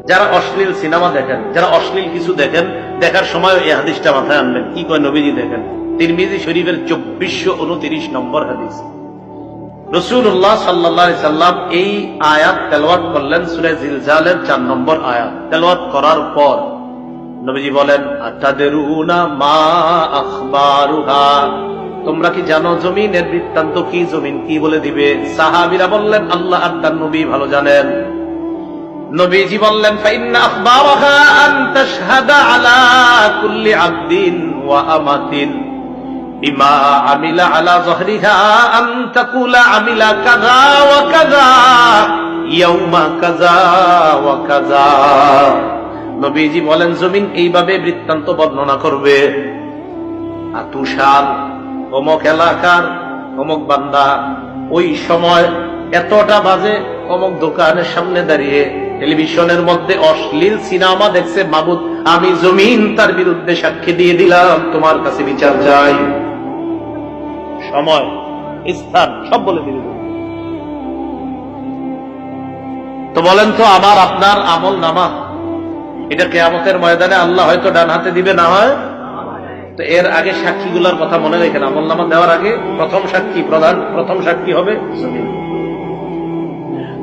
যারা অশ্লীল সিনেমা দেখেন, যারা অশ্লীল কিছু দেখেন, দেখার সময় এই হাদিসটা মাথায় আনবেন। কি কয় নবীজি দেখেন, তিরমিজি শরীফের 2429 নম্বর হাদিস। রাসূলুল্লাহ সাল্লাল্লাহু আলাইহি সাল্লাম এই আয়াত তেলাওয়াত করলেন, সূরা জিলজালের 4 নম্বর আয়াত তেলাওয়াত করার পর নবীজি বলেন, আতাদরুনা মা আখবারুহা, তোমরা কি জানো জমিনের বৃত্তান্ত কি? জমিন কি বলে দিবে? সাহাবীরা বললেন, আল্লাহ আর তার নবী ভালো জানেন। নবীজি বললেন, ফাইন্না আখবারুহা আন তাশহাদা আলা কুল্লি আবদিন ওয়া আমাতিন বিমা আমিলা আলা যহরিহা আন তাকুলা আমিলা কাযা ওয়া কাযা ইয়াউমা কাযা ওয়া কাযা। নবীজি বলেন, জমিন এইভাবে বৃত্তান্ত বর্ণনা করবে, আতুশাল অমুক এলাকার অমুক বান্দা ওই সময় এতটা বাজে অমুক দোকানের সামনে দাঁড়িয়ে টেলিভিশনের মধ্যে অশ্লীল সিনেমা দেখছে, মাবুদ আমি জমিন তার বিরুদ্ধে সাক্ষী দিয়ে দিলাম, তোমার কাছে বিচার চাই। সময়, স্থান সব বলে দিল। তো বলেন তো, আমার আপনার আমল নামা এটা কিয়ামতের ময়দানে আল্লাহ হয়তো ডান হাতে দিবে, না হয়। তো এর আগে সাক্ষীগুলোর কথা মনে রেখেন, আমল নামা দেওয়ার আগে প্রথম সাক্ষী হবে জমিন।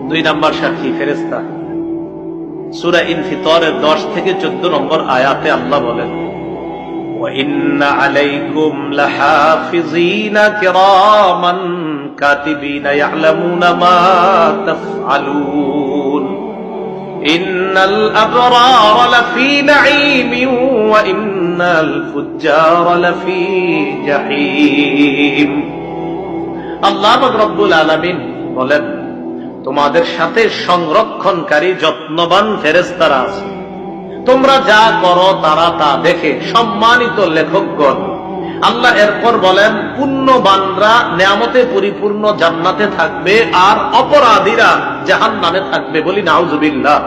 2 নাম্বার সাক্ষী ফেরেশতা। সূরা ইনফিতরের 10 থেকে 14 নম্বর আয়াতে আল্লাহ বলেন, ওয়া ইন্না আলাইকুম লাহাফিযিনা কিরামান কাতিবিনা ইয়ালামুনা মা তাফআলুন ইন্নাল আবরারা লাফি নাঈমিন ওয়া ইন্নাল ফুজ্জারা লাফি জাহিম। আল্লাহ রব্বুল আলামিন বলেন, তোমাদের সাথে সংরক্ষণকারী যত্নবান ফেরেশতারা আছে, তোমরা যা করো তারা তা দেখে। সম্মানিত লেখকগণ, আল্লাহ এরপর বলেন, পুণ্যবানরা নেয়ামতে পরিপূর্ণ জান্নাতে থাকবে আর অপরাধীরা জাহান্নামে থাকবে। বলি নাউজুবিল্লাহ।